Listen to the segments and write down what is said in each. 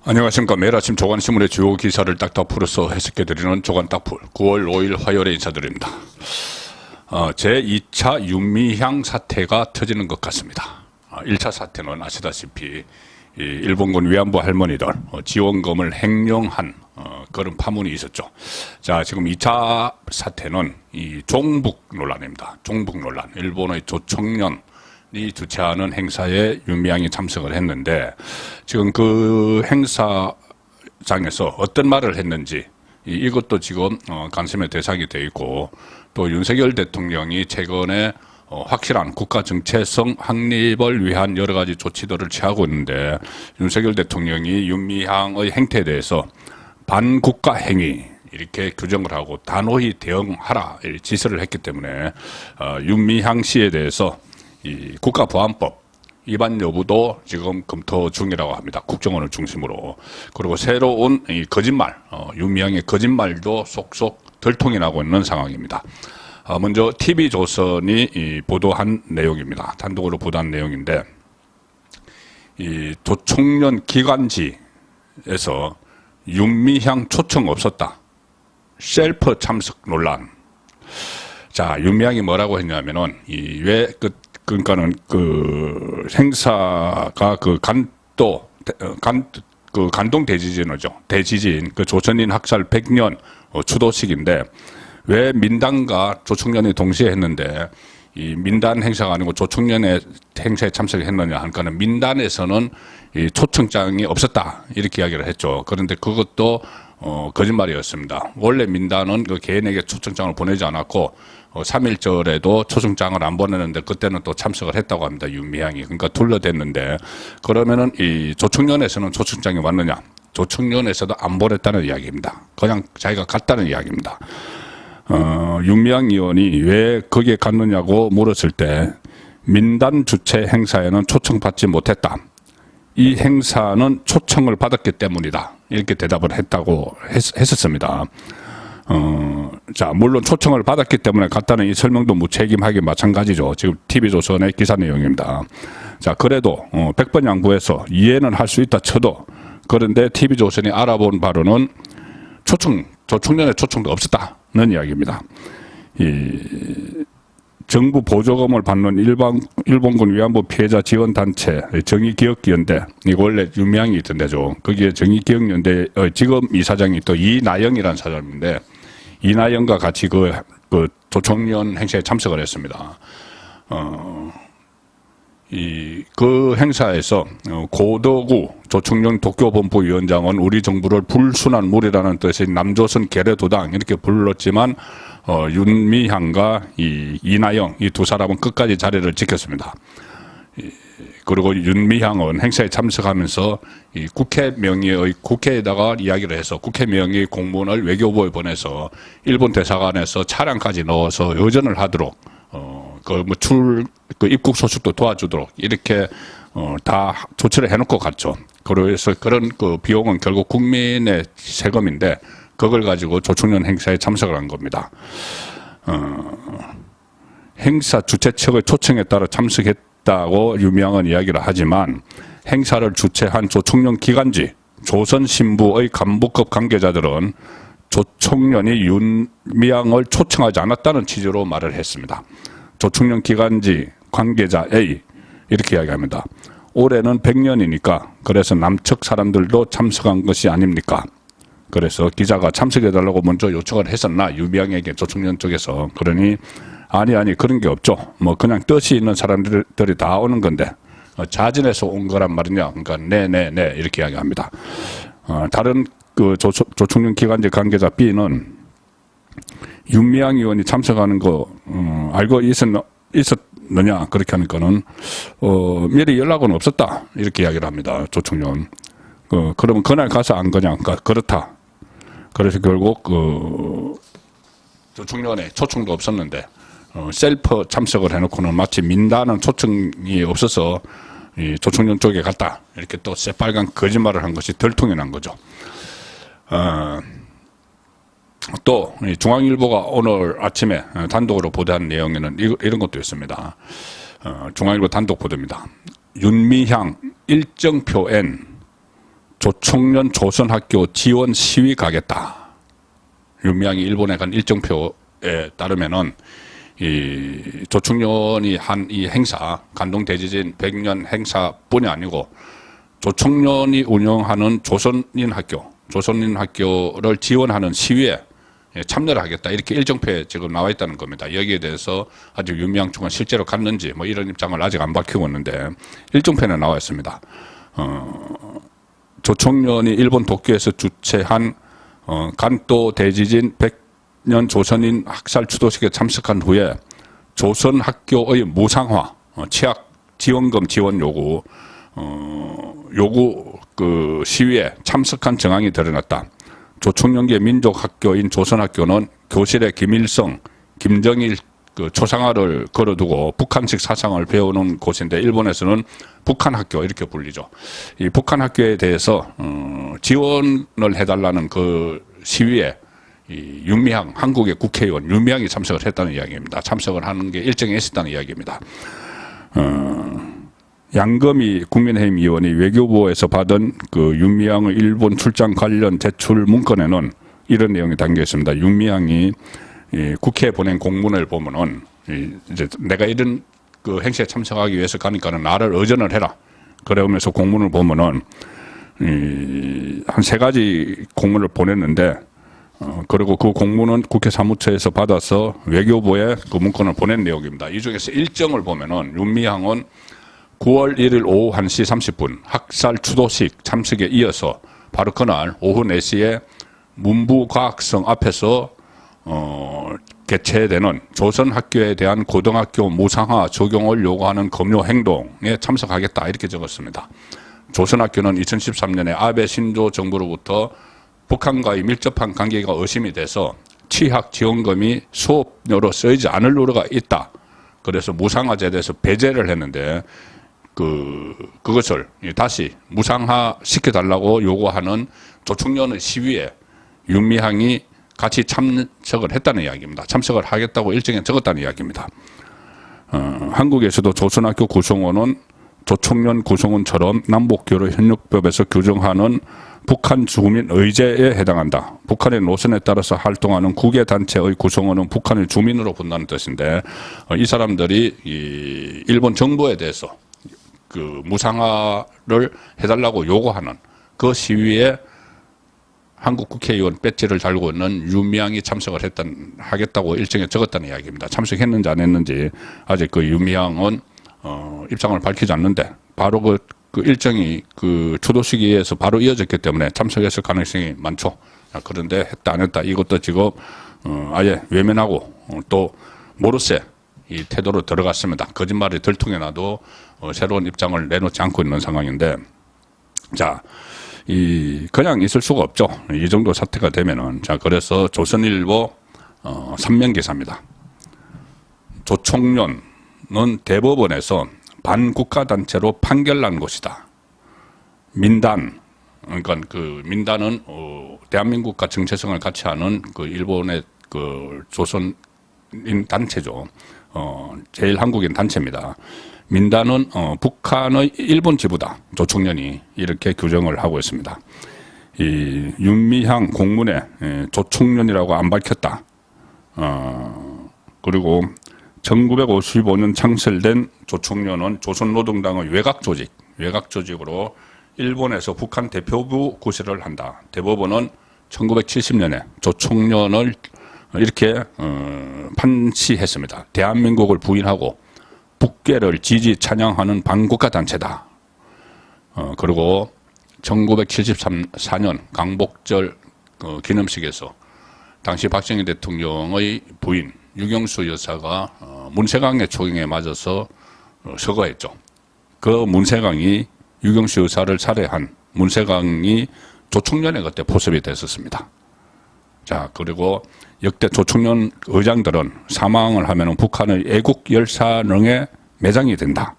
안녕하십니까. 매일 아침 조간신문의 주요 기사를 딱딱 풀어서 해석해드리는 조간딱풀 9월 5일 화요일에 인사드립니다. 제2차 윤미향 사태가 터지는 것 같습니다. 1차 사태는 아시다시피 일본군 위안부 할머니들 지원금을 횡령한 그런 파문이 있었죠. 자, 지금 2차 사태는 이 종북 논란입니다. 종북 논란. 일본의 조총련 이 주최하는 행사에 윤미향이 참석을 했는데 지금 그 행사장에서 어떤 말을 했는지 이것도 지금 관심의 대상이 되어 있고, 또 윤석열 대통령이 최근에 확실한 국가 정체성 확립을 위한 여러 가지 조치들을 취하고 있는데, 윤석열 대통령이 윤미향의 행태에 대해서 반국가 행위 이렇게 규정을 하고 단호히 대응하라 지시를 했기 때문에 윤미향 씨에 대해서 이 국가보안법 위반 여부도 지금 검토 중이라고 합니다. 국정원을 중심으로. 그리고 새로운 이 거짓말, 윤미향의 거짓말도 속속 들통이 나고 있는 상황입니다. 먼저 TV조선이 보도한 내용입니다. 단독으로 보도한 내용인데, 이 조총련 기관지에서 윤미향 초청 없었다. 셀프 참석 논란. 자, 윤미향이 뭐라고 했냐면은 그러니까는 그 행사가 간동 대지진이죠. 대지진 그 조선인 학살 100년 추도식인데 왜 민단과 조총련이 동시에 했는데 이 민단 행사가 아니고 조총련의 행사에 참석했느냐 하니까는 민단에서는 이 초청장이 없었다 이렇게 이야기를 했죠. 그런데 그것도 거짓말이었습니다. 원래 민단은 그 개인에게 초청장을 보내지 않았고 3.1절에도 초청장을 안 보내는데 그때는 또 참석을 했다고 합니다. 윤미향이. 그러니까 둘러댔는데, 그러면은 이 조총련에서는 초청장이 왔느냐? 조총련에서도 안 보냈다는 이야기입니다. 그냥 자기가 갔다는 이야기입니다. 윤미향 의원이 왜 거기에 갔느냐고 물었을 때 민단 주최 행사에는 초청받지 못했다. 이 행사는 초청을 받았기 때문이다. 이렇게 대답을 했다고 했었습니다. 자, 물론 초청을 받았기 때문에 갔다는 이 설명도 무책임하기 마찬가지죠. 지금 TV조선의 기사 내용입니다. 자, 그래도 100번 양보해서 이해는 할 수 있다 쳐도, 그런데 TV조선이 알아본 바로는 조총련의 초청도 없었다는 이야기입니다. 정부 보조금을 받는 일본군 위안부 피해자 지원단체 정의기억연대, 이거 원래 윤미향이 있던 데죠. 거기에 정의기억연대 지금 이사장이 또 이나영이라는 사람인데, 이나영과 같이 그 조총련 행사에 참석을 했습니다. 그 행사에서 고덕우 조총련 독교본부위원장은 우리 정부를 불순한 무리라는 뜻의 남조선 계례도당 이렇게 불렀지만 윤미향과 이나영 이 두 사람은 끝까지 자리를 지켰습니다. 그리고 윤미향은 행사에 참석하면서 이 국회 명의의 국회에다가 이야기를 해서 국회 명의 공문을 외교부에 보내서 일본 대사관에서 차량까지 넣어서 여전을 하도록 입국 소식도 도와주도록 이렇게 다 조치를 해놓고 갔죠. 그래서 그런 그 비용은 결국 국민의 세금인데 그걸 가지고 조총련 행사에 참석을 한 겁니다. 행사 주최 측의 초청에 따라 참석했다고 윤미향은 이야기를 하지만 행사를 주최한 조총련 기관지 조선신부의 간부급 관계자들은 조총련이 윤미향을 초청하지 않았다는 취지로 말을 했습니다. 조총련 기관지 관계자 A 이렇게 이야기합니다. 올해는 100년이니까 그래서 남측 사람들도 참석한 것이 아닙니까? 그래서 기자가 참석해달라고 먼저 요청을 했었나 윤미향에게 조총련 쪽에서. 그러니 아니 그런 게 없죠. 뭐 그냥 뜻이 있는 사람들이 다 오는 건데 자진해서 온 거란 말이냐. 그러니까 네 이렇게 이야기합니다. 다른 그 조총련 기관지 관계자 B는 윤미향 의원이 참석하는 거 알고 있었느냐 그렇게 하니까는 미리 연락은 없었다 이렇게 이야기를 합니다. 조총련. 그러면 그날 가서 안 거냐? 그러니까 그렇다. 그래서 결국 조총련에 초청도 없었는데 셀프 참석을 해놓고는 마치 민단은 초청이 없어서 이 조총련 쪽에 갔다 이렇게 또 새빨간 거짓말을 한 것이 들통이 난 거죠. 또 중앙일보가 오늘 아침에 단독으로 보도한 내용에는 이런 것도 있습니다. 중앙일보 단독 보도입니다. 윤미향 일정표엔 조총련 조선학교 지원 시위 가겠다. 윤미향이 일본에 간 일정표에 따르면은 이 조총련이 한 이 행사, 간동 대지진 100년 행사뿐이 아니고 조총련이 운영하는 조선인 학교를 지원하는 시위에 참여를 하겠다. 이렇게 일정표에 지금 나와 있다는 겁니다. 여기에 대해서 아직 윤미향 측은 실제로 갔는지 뭐 이런 입장을 아직 안 밝히고 있는데 일정표는 나와 있습니다. 조총련이 일본 도쿄에서 주최한 간도 대지진 100년 조선인 학살 추도식에 참석한 후에 조선 학교의 무상화, 취약 지원금 지원 요구 그 시위에 참석한 정황이 드러났다. 조총련계 민족학교인 조선학교는 교실에 김일성, 김정일 그 초상화를 걸어두고 북한식 사상을 배우는 곳인데 일본에서는 북한학교 이렇게 불리죠. 이 북한학교에 대해서 지원을 해달라는 그 시위에 이 윤미향 한국의 국회의원 윤미향이 참석을 했다는 이야기입니다. 참석을 하는 게 일정에 있었다는 이야기입니다. 양금희 국민의힘 의원이 외교부에서 받은 그 윤미향의 일본 출장 관련 제출 문건에는 이런 내용이 담겨 있습니다. 윤미향이 국회에 보낸 공문을 보면은 이제 내가 이런 그 행사에 참석하기 위해서 가니까는 나를 의전을 해라. 그러면서 공문을 보면은 한 3가지 공문을 보냈는데 그리고 그 공문은 국회 사무처에서 받아서 외교부에 그 문건을 보낸 내용입니다. 이 중에서 일정을 보면은 윤미향은 9월 1일 오후 1시 30분 학살 추도식 참석에 이어서 바로 그날 오후 4시에 문부과학성 앞에서 개최되는 조선학교에 대한 고등학교 무상화 적용을 요구하는 검요 행동에 참석하겠다 이렇게 적었습니다. 조선학교는 2013년에 아베 신조 정부로부터 북한과의 밀접한 관계가 의심이 돼서 취학 지원금이 수업료로 쓰이지 않을 우려가 있다. 그래서 무상화제에 대해서 배제를 했는데 그것을 다시 무상화 시켜달라고 요구하는 조총련의 시위에 윤미향이 같이 참석을 했다는 이야기입니다. 참석을 하겠다고 일정에 적었다는 이야기입니다. 한국에서도 조선학교 구성원은 조총련 구성원처럼 남북교류협력법에서 규정하는 북한 주민 의제에 해당한다. 북한의 노선에 따라서 활동하는 국외단체의 구성원은 북한의 주민으로 본다는 뜻인데 이 사람들이 일본 정부에 대해서 그 무상화를 해달라고 요구하는 그 시위에 한국 국회의원 배지를 달고 있는 윤미향이 참석을 하겠다고 일정에 적었다는 이야기입니다. 참석했는지 안 했는지 아직 그 윤미향은 입장을 밝히지 않는데 바로 그 일정이 그 추도식에서 바로 이어졌기 때문에 참석했을 가능성이 많죠. 그런데 했다 안 했다 이것도 지금 아예 외면하고 또 모르쇠 이 태도로 들어갔습니다. 거짓말이 들통해놔도 새로운 입장을 내놓지 않고 있는 상황인데 자. 그냥 있을 수가 없죠. 이 정도 사태가 되면은. 자, 그래서 조선일보 3면 기사입니다. 조총련은 대법원에서 반국가단체로 판결난 것이다. 민단, 그러니까 그 민단은 대한민국과 정체성을 같이 하는 그 일본의 그 조선인 단체죠. 제일 한국인 단체입니다. 민단은 북한의 일본 지부다. 조총련이 이렇게 규정을 하고 있습니다. 이 윤미향 공문에 조총련이라고 안 밝혔다. 그리고 1955년 창설된 조총련은 조선노동당의 외곽 조직으로 일본에서 북한 대표부 구실을 한다. 대법원은 1970년에 조총련을 이렇게 판시했습니다. 대한민국을 부인하고 북괴를 지지 찬양하는 반국가 단체다. 그리고 1974년 강복절 기념식에서 당시 박정희 대통령의 부인 유경수 여사가 문세강의 초경에 맞아서 서거했죠. 그 문세강이 유경수 여사를 살해한 문세강이 조총련에 그때 포섭이 됐었습니다. 자, 그리고 역대 조총련 의장들은 사망을 하면 북한의 애국 열사능에 매장이 된다.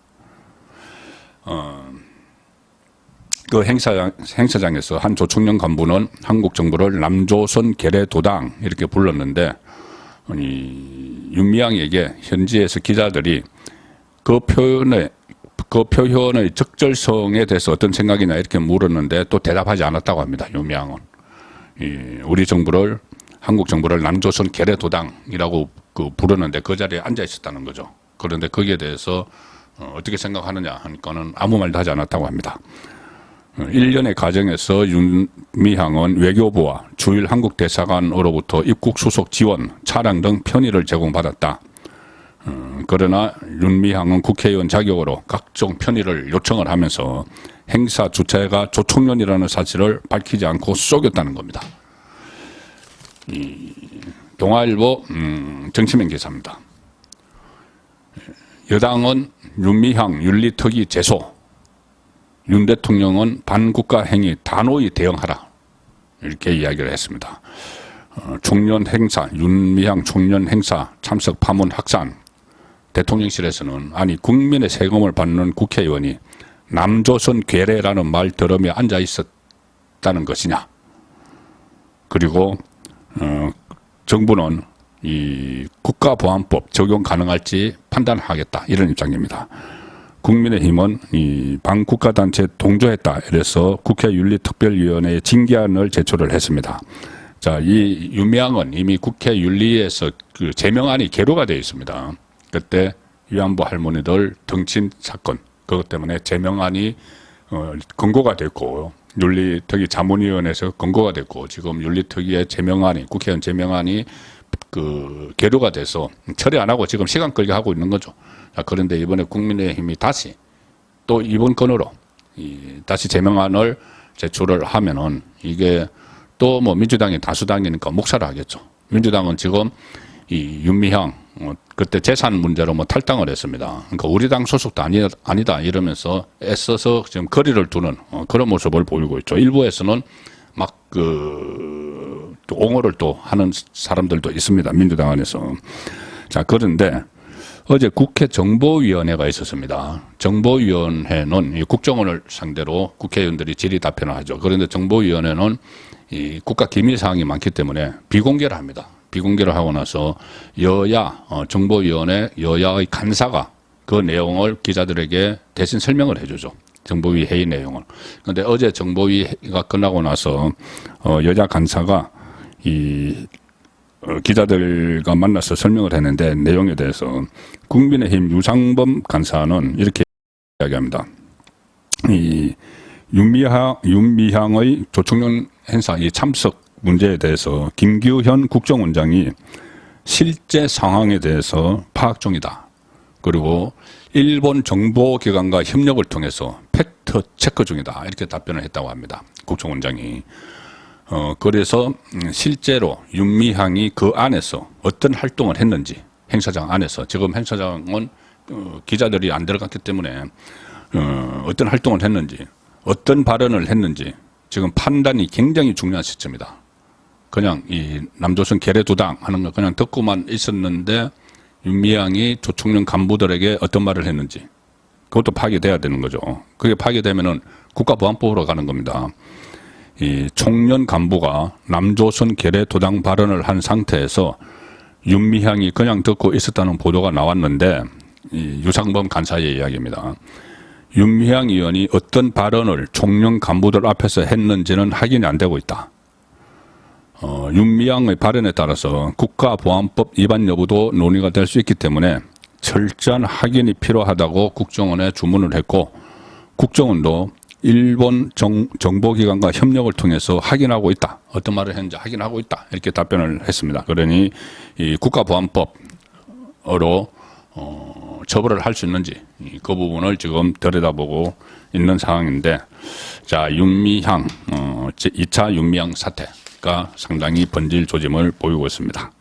그 행사장에서 한 조총련 간부는 한국 정부를 남조선 계례도당 이렇게 불렀는데 윤미향에게 현지에서 기자들이 그 표현에 그 표현의 적절성에 대해서 어떤 생각이냐 이렇게 물었는데 또 대답하지 않았다고 합니다. 윤미향은. 우리 정부를, 한국 정부를 남조선 계례도당이라고 부르는데 그 자리에 앉아 있었다는 거죠. 그런데 거기에 대해서 어떻게 생각하느냐 하니까는 아무 말도 하지 않았다고 합니다. 1년의 과정에서 윤미향은 외교부와 주일 한국 대사관으로부터 입국 수속 지원, 차량 등 편의를 제공받았다. 그러나 윤미향은 국회의원 자격으로 각종 편의를 요청을 하면서 행사 주체가 조총련이라는 사실을 밝히지 않고 속였다는 겁니다. 동아일보 정치면 기사입니다. 여당은 윤미향 윤리특위 제소, 윤 대통령은 반국가 행위 단호히 대응하라 이렇게 이야기를 했습니다. 총련 행사, 윤미향 총련 행사 참석 파문 확산. 대통령실에서는 아니 국민의 세금을 받는 국회의원이 남조선 괴뢰라는 말 들으며 앉아 있었다는 것이냐. 그리고 정부는 이 국가보안법 적용 가능할지 판단하겠다 이런 입장입니다. 국민의힘은 이 반국가단체 동조했다 이래서 국회윤리특별위원회에 징계안을 제출을 했습니다. 자, 이 윤미향은 이미 국회 윤리에서 그 제명안이 계류가 되어 있습니다. 그때 위안부 할머니들 등친 사건 그것 때문에 제명안이 권고가 됐고 윤리특위 자문위원회에서 권고가 됐고 지금 윤리특위의 제명안이 국회의원 제명안이 그 계류가 돼서 처리 안 하고 지금 시간 끌게 하고 있는 거죠. 자, 그런데 이번에 국민의힘이 다시 또 이번 건으로 다시 제명안을 제출을 하면은 이게 또 뭐 민주당이 다수당이니까 묵살을 하겠죠. 민주당은 지금 이 윤미향 그때 재산 문제로 뭐 탈당을 했습니다. 그러니까 우리 당 소속도 아니다 이러면서 애써서 지금 거리를 두는 그런 모습을 보이고 있죠. 일부에서는 막 또 옹호를 또 하는 사람들도 있습니다. 민주당 안에서. 자, 그런데 어제 국회 정보위원회가 있었습니다. 정보위원회는 이 국정원을 상대로 국회의원들이 질의 답변을 하죠. 그런데 정보위원회는 이 국가 기밀 사항이 많기 때문에 비공개를 합니다. 비공개를 하고 나서 여야 정보위원회 여야의 간사가 그 내용을 기자들에게 대신 설명을 해주죠. 정보위 회의 내용을. 그런데 어제 정보위가 끝나고 나서 여자 간사가 이 기자들과 만나서 설명을 했는데 내용에 대해서 국민의힘 유상범 간사는 이렇게 이야기합니다. 이 윤미향의 조총련 행사 이 참석 문제에 대해서 김규현 국정원장이 실제 상황에 대해서 파악 중이다. 그리고 일본 정보기관과 협력을 통해서 팩트 체크 중이다. 이렇게 답변을 했다고 합니다. 국정원장이. 그래서 실제로 윤미향이 그 안에서 어떤 활동을 했는지 행사장 안에서 지금 행사장은 기자들이 안 들어갔기 때문에 어떤 활동을 했는지 어떤 발언을 했는지 지금 판단이 굉장히 중요한 시점이다. 그냥 이 남조선 계례두당 하는 거 그냥 듣고만 있었는데 윤미향이 조총련 간부들에게 어떤 말을 했는지 그것도 파악돼야 되는 거죠. 그게 파악되면은 국가보안법으로 가는 겁니다. 이 총련 간부가 남조선 계례두당 발언을 한 상태에서 윤미향이 그냥 듣고 있었다는 보도가 나왔는데 이 유상범 간사의 이야기입니다. 윤미향 의원이 어떤 발언을 총련 간부들 앞에서 했는지는 확인이 안 되고 있다. 윤미향의 발언에 따라서 국가보안법 위반 여부도 논의가 될 수 있기 때문에 철저한 확인이 필요하다고 국정원에 주문을 했고 국정원도 일본 정보기관과 협력을 통해서 확인하고 있다. 어떤 말을 했는지 확인하고 있다. 이렇게 답변을 했습니다. 그러니 이 국가보안법으로 처벌을 할 수 있는지 그 부분을 지금 들여다보고 있는 상황인데 자 윤미향 2차 윤미향 사태가 상당히 번질 조짐을 보이고 있습니다.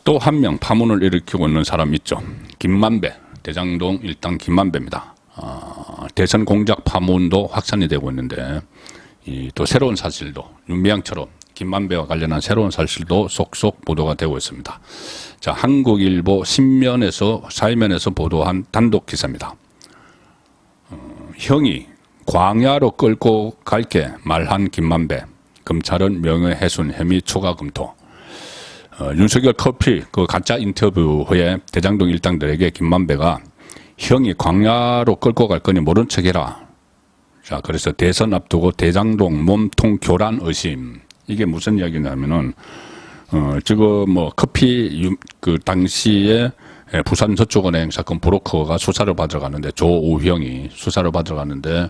또 한 명 파문을 일으키고 있는 사람이 있죠. 김만배 대장동 일당 김만배입니다. 대선 공작 파문도 확산이 되고 있는데 또 새로운 사실도 윤미향처럼 김만배와 관련한 새로운 사실도 속속 보도가 되고 있습니다. 자, 한국일보 10면에서 4면에서 보도한 단독 기사입니다. 형이 광야로 끌고 갈게 말한 김만배. 검찰은 명예훼손 혐의 초과 검토. 윤석열 커피 그 가짜 인터뷰 후에 대장동 일당들에게 김만배가 형이 광야로 끌고 갈 거니 모른 척해라. 자, 그래서 대선 앞두고 대장동 몸통 교란 의심. 이게 무슨 이야기냐면은, 지금 뭐 커피, 그 당시에 부산저축은행 사건 브로커가 수사를 받으러 갔는데, 조우형이 수사를 받으러 갔는데,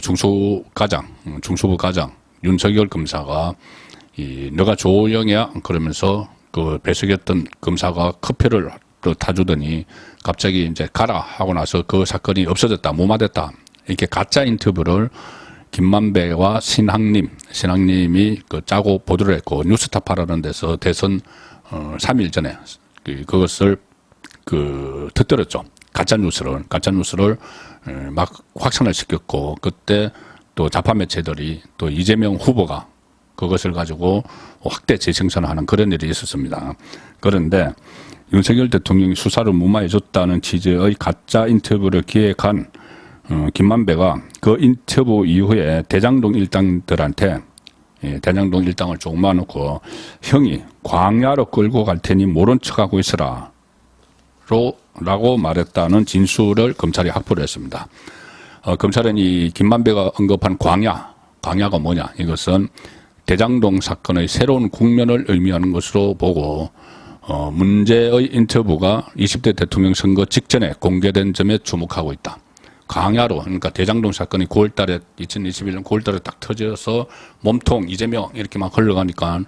중수부 가장, 윤석열 검사가, 너가 조우형이야? 그러면서 그 배석했던 검사가 커피를 또 타주더니 갑자기 이제 가라 하고 나서 그 사건이 없어졌다, 무마됐다. 이렇게 가짜 인터뷰를 김만배와 신학님이 그 짜고 보도를 했고, 뉴스타파라는 데서 대선 3일 전에 그것을 터뜨렸죠. 가짜 뉴스를 막 확산을 시켰고, 그때 또 좌파 매체들이 또 이재명 후보가 그것을 가지고 확대 재생산하는 그런 일이 있었습니다. 그런데 윤석열 대통령이 수사를 무마해줬다는 취지의 가짜 인터뷰를 기획한 김만배가 그 인터뷰 이후에 대장동 일당들한테 대장동 일당을 조금만 놓고 형이 광야로 끌고 갈 테니 모른 척하고 있으라 라고 말했다는 진술을 검찰이 확보를 했습니다. 검찰은 이 김만배가 언급한 광야가 뭐냐, 이것은 대장동 사건의 새로운 국면을 의미하는 것으로 보고 문제의 인터뷰가 20대 대통령 선거 직전에 공개된 점에 주목하고 있다. 광야로, 그러니까 대장동 사건이 2021년 9월달에 딱 터져서 몸통, 이재명 이렇게 막 흘러가니까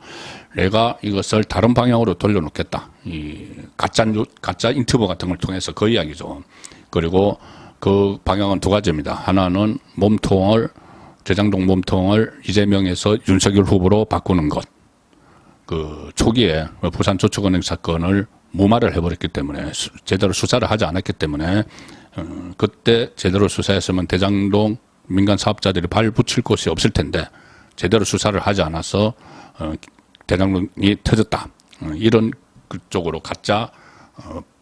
내가 이것을 다른 방향으로 돌려놓겠다. 이 가짜 인터뷰 같은 걸 통해서 그 이야기죠. 그리고 그 방향은 두 가지입니다. 하나는 대장동 몸통을 이재명에서 윤석열 후보로 바꾸는 것. 그 초기에 부산저축은행 사건을 무마를 해버렸기 때문에 제대로 수사를 하지 않았기 때문에 그때 제대로 수사했으면 대장동 민간 사업자들이 발 붙일 곳이 없을 텐데 제대로 수사를 하지 않아서 대장동이 터졌다. 이런 쪽으로 가짜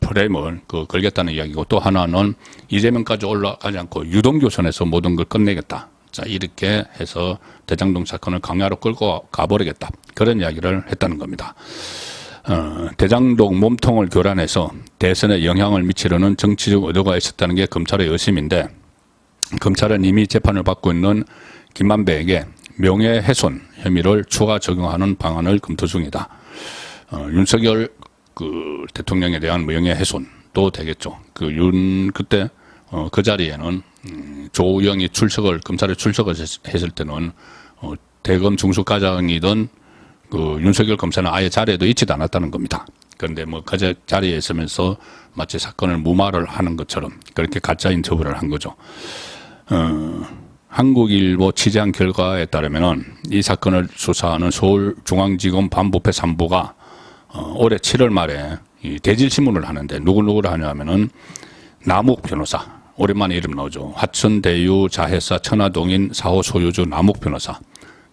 프레임을 걸겠다는 이야기고, 또 하나는 이재명까지 올라가지 않고 유동규선에서 모든 걸 끝내겠다. 자, 이렇게 해서 대장동 사건을 광야로 끌고 가버리겠다. 그런 이야기를 했다는 겁니다. 대장동 몸통을 교란해서 대선에 영향을 미치려는 정치적 의도가 있었다는 게 검찰의 의심인데, 검찰은 이미 재판을 받고 있는 김만배에게 명예훼손 혐의를 추가 적용하는 방안을 검토 중이다. 윤석열 대통령에 대한 명예훼손도 되겠죠. 그때 그 자리에는 조우영이 검찰에 출석을 했을 때는 대검 중수과장이던 윤석열 검사는 아예 자리에도 있지도 않았다는 겁니다. 그런데 그 자리에 있으면서 마치 사건을 무마를 하는 것처럼 그렇게 가짜 인터뷰를 한 거죠. 한국일보 취재한 결과에 따르면은 이 사건을 수사하는 서울중앙지검 반부패 3부가 올해 7월 말에 이 대질신문을 하는데 누구를 하냐면은 남욱 변호사, 오랜만에 이름 나오죠. 화천대유 자회사 천화동인 4호 소유주 남욱 변호사,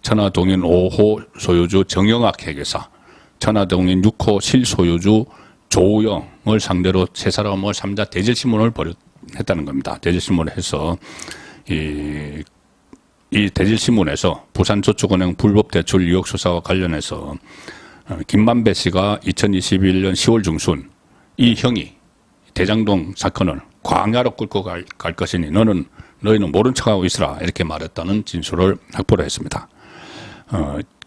천화동인 5호 소유주 정영학 회계사, 천화동인 6호 실소유주 조우영을 상대로 세 사람을 3자 대질신문을 했다는 겁니다. 대질신문을 해서 이 대질신문에서 부산저축은행 불법 대출 의혹 수사와 관련해서 김만배 씨가 2021년 10월 중순 이 형이 대장동 사건을 광야로 끌고 갈 것이니 너희는 모른 척하고 있으라 이렇게 말했다는 진술을 확보를 했습니다.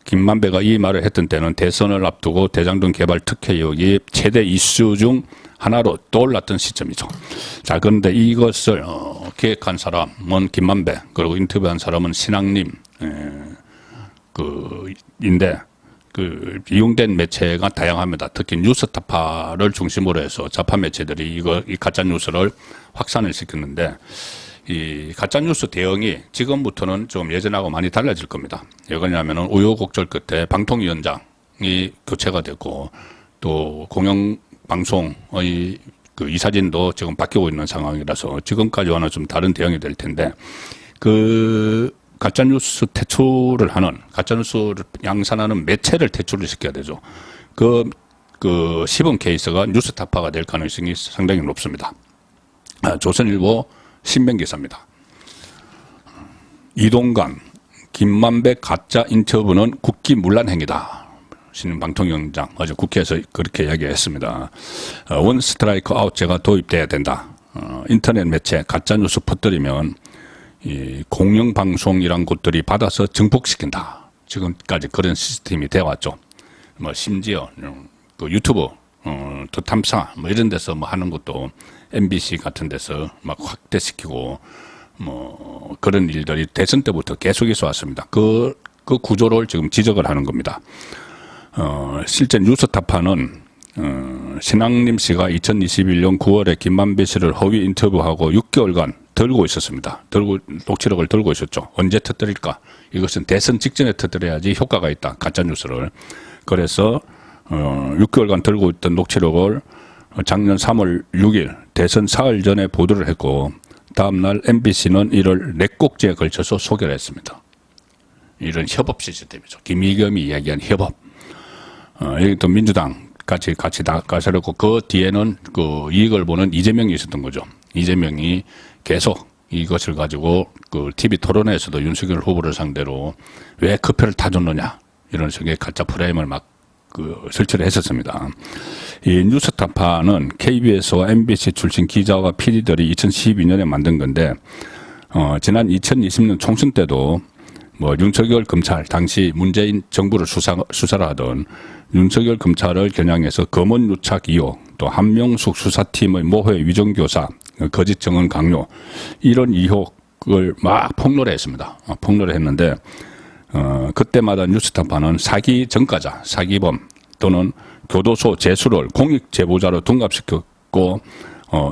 김만배가 이 말을 했던 때는 대선을 앞두고 대장동 개발 특혜 의혹이 최대 이슈 중 하나로 떠올랐던 시점이죠. 자, 그런데 이것을 기획한 사람은 김만배, 그리고 인터뷰한 사람은 신학님 인데 이용된 매체가 다양합니다. 특히 뉴스타파를 중심으로 해서 좌파 매체들이 이 가짜 뉴스를 확산을 시켰는데, 이 가짜뉴스 대응이 지금부터는 좀 예전하고 많이 달라질 겁니다. 왜 그러냐면은 우여곡절 끝에 방통위원장이 교체가 됐고, 또 공영방송의 이사진도 지금 바뀌고 있는 상황이라서 지금까지와는 좀 다른 대응이 될 텐데, 가짜뉴스 퇴출을 하는, 가짜뉴스를 양산하는 매체를 퇴출을 시켜야 되죠. 시범 케이스가 뉴스타파가 될 가능성이 상당히 높습니다. 조선일보 신변기사입니다. 이동관, 김만배 가짜 인터뷰는 국기문란행위다. 신방통위원장 어제 국회에서 그렇게 이야기했습니다. 원 스트라이크 아웃제가 도입돼야 된다. 인터넷 매체 가짜뉴스 퍼뜨리면 이 공영방송이란 곳들이 받아서 증폭시킨다. 지금까지 그런 시스템이 되어 왔죠. 뭐 심지어 그 유튜브 더 탐사 뭐 이런 데서 뭐 하는 것도 MBC 같은 데서 막 확대시키고 뭐 그런 일들이 대선 때부터 계속 있어 왔습니다. 그 구조를 지금 지적을 하는 겁니다. 실제 뉴스타파는 신앙림 씨가 2021년 9월에 김만배 씨를 허위 인터뷰하고 6개월간 들고 있었습니다. 녹취록을 들고 있었죠. 언제 터뜨릴까? 이것은 대선 직전에 터뜨려야지 효과가 있다. 가짜뉴스를. 그래서 6개월간 들고 있던 녹취록을 작년 3월 6일 대선 사흘 전에 보도를 했고 다음날 MBC는 이를 4꼭지에 걸쳐서 소개를 했습니다. 이런 협업 시스템이죠. 김의겸이 이야기한 협업. 여기 또 민주당 같이 나가서렸고 그 뒤에는 그 이익을 보는 이재명이 있었던 거죠. 이재명이 계속 이것을 가지고 그 TV 토론회에서도 윤석열 후보를 상대로 왜 그 표를 타줬느냐 이런 식의 가짜 프레임을 막 설치를 했었습니다. 이 뉴스타파는 KBS와 MBC 출신 기자와 PD들이 2012년에 만든 건데 지난 2020년 총선 때도 뭐 윤석열 검찰 당시 문재인 정부를 수사를 하던 윤석열 검찰을 겨냥해서 검언 유착 의혹 또 한명숙 수사팀의 모해 위정교사 거짓 증언 강요 이런 의혹을 막 폭로를 했습니다. 폭로를 했는데 그때마다 뉴스타파는 사기 전과자, 사기범 또는 교도소 재수를 공익 제보자로 둔갑시켰고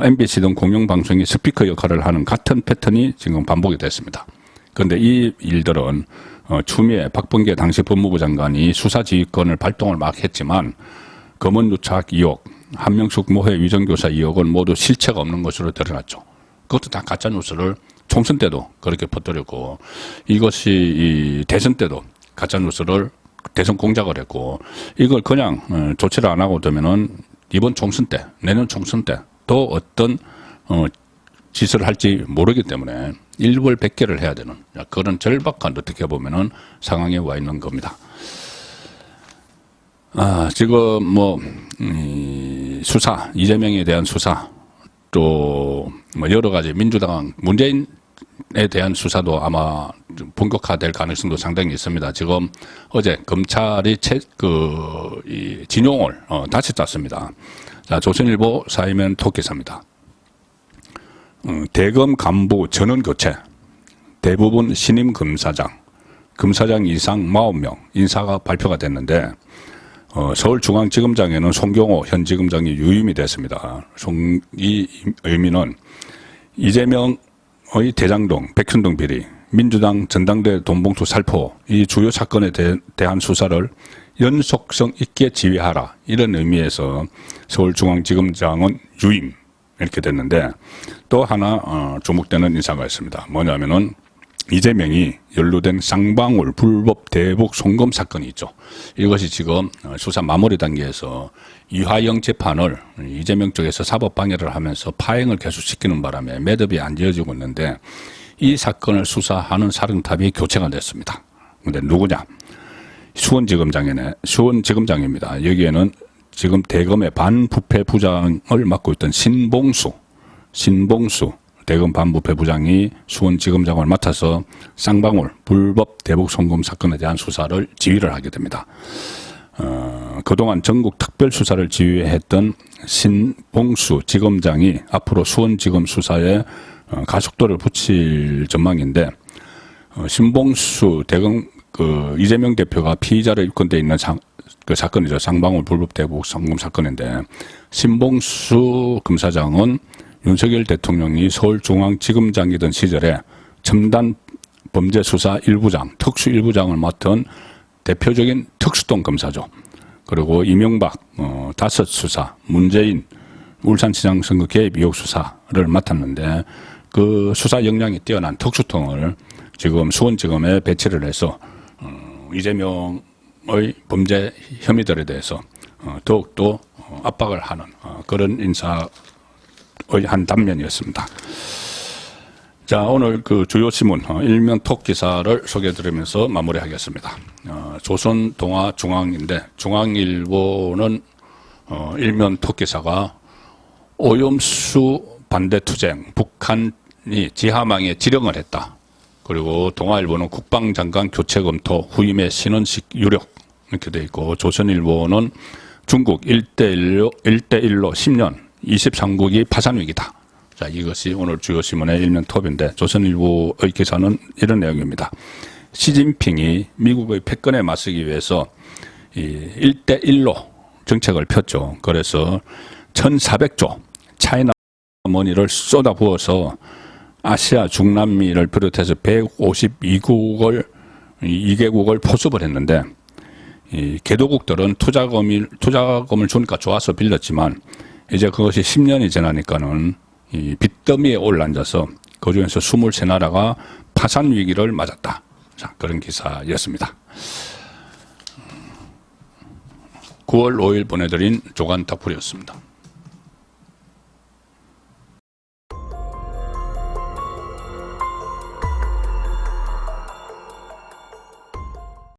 MBC 등 공영방송이 스피커 역할을 하는 같은 패턴이 지금 반복이 됐습니다. 그런데 이 일들은 추미애 박범계 당시 법무부 장관이 수사지휘권을 발동을 막 했지만 검언유착 의혹, 한명숙 모해 위정교사 의혹은 모두 실체가 없는 것으로 드러났죠. 그것도 다 가짜뉴스를 총선 때도 그렇게 퍼뜨렸고 이것이 이 대선 때도 가짜뉴스를 대선 공작을 했고 이걸 그냥 조치를 안 하고 두면은 이번 총선 때, 내년 총선 때 또 어떤 짓을 할지 모르기 때문에 일벌백계를 해야 되는 그런 절박한 어떻게 보면은 상황에 와 있는 겁니다. 지금 뭐 수사, 이재명에 대한 수사 또 뭐 여러 가지 민주당 문재인에 대한 수사도 아마 좀 본격화될 가능성도 상당히 있습니다. 지금 어제 검찰이 이 진용을 다시 짰습니다. 자, 조선일보 사이면 톡기사입니다. 대검 간부 전원 교체, 대부분 신임 검사장 이상 40명 인사가 발표가 됐는데 서울중앙지검장에는 송경호 현 지검장이 유임이 됐습니다. 이 의미는 이재명의 대장동, 백현동 비리, 민주당 전당대 돈봉투 살포 이 주요 사건에 대한 수사를 연속성 있게 지휘하라 이런 의미에서 서울중앙지검장은 유임 이렇게 됐는데 또 하나 주목되는 인사가 있습니다. 뭐냐면은 이재명이 연루된 쌍방울 불법 대북 송금 사건이 있죠. 이것이 지금 수사 마무리 단계에서 이화영 재판을 이재명 쪽에서 사법 방해를 하면서 파행을 계속 시키는 바람에 매듭이 안 지어지고 있는데 이 사건을 수사하는 사령탑이 교체가 됐습니다. 근데 누구냐? 수원지검장입니다. 여기에는 지금 대검의 반부패 부장을 맡고 있던 신봉수 대검 반부패 부장이 수원지검장을 맡아서 쌍방울 불법 대북 송금 사건에 대한 수사를 지휘를 하게 됩니다. 그동안 전국 특별수사를 지휘했던 신봉수 지검장이 앞으로 수원지검 수사에 가속도를 붙일 전망인데 신봉수 대검 이재명 대표가 피의자로 입건돼 있는 그 사건이죠. 쌍방울 불법 대북 송금 사건인데 신봉수 검사장은 윤석열 대통령이 서울중앙지검장이던 시절에 첨단 범죄수사 1부장, 특수 1부장을 맡은 대표적인 특수동 검사죠. 그리고 이명박 5 수사, 문재인 울산시장 선거 개입 의혹 수사를 맡았는데 그 수사 역량이 뛰어난 특수통을 지금 수원지검에 배치를 해서 이재명의 범죄 혐의들에 대해서 더욱더 압박을 하는 그런 인사의 한 단면이었습니다. 자, 오늘 그 주요 신문 일면 톡 기사를 소개해드리면서 마무리하겠습니다. 조선동아중앙인데 중앙일보는 일면 톡 기사가 오염수 반대 투쟁, 북한이 지하망에 지령을 했다. 그리고 동아일보는 국방장관 교체 검토, 후임의 신원식 유력 이렇게 돼 있고, 조선일보는 중국 1대1로 10년 23국이 파산 위기다. 자, 이것이 오늘 주요 신문의 일면 톱인데, 조선일보의 기사는 이런 내용입니다. 시진핑이 미국의 패권에 맞서기 위해서 이 1대1로 정책을 폈죠. 그래서 1,400조 차이나 머니를 쏟아부어서 아시아, 중남미를 비롯해서 152개국을 포섭을 했는데, 이 개도국들은 투자금을 주니까 좋아서 빌렸지만, 이제 그것이 10년이 지나니까는 이 빚더미에 올라앉아서 그 중에서 23나라가 파산 위기를 맞았다. 자, 그런 기사였습니다. 9월 5일 보내드린 조간타풀이었습니다.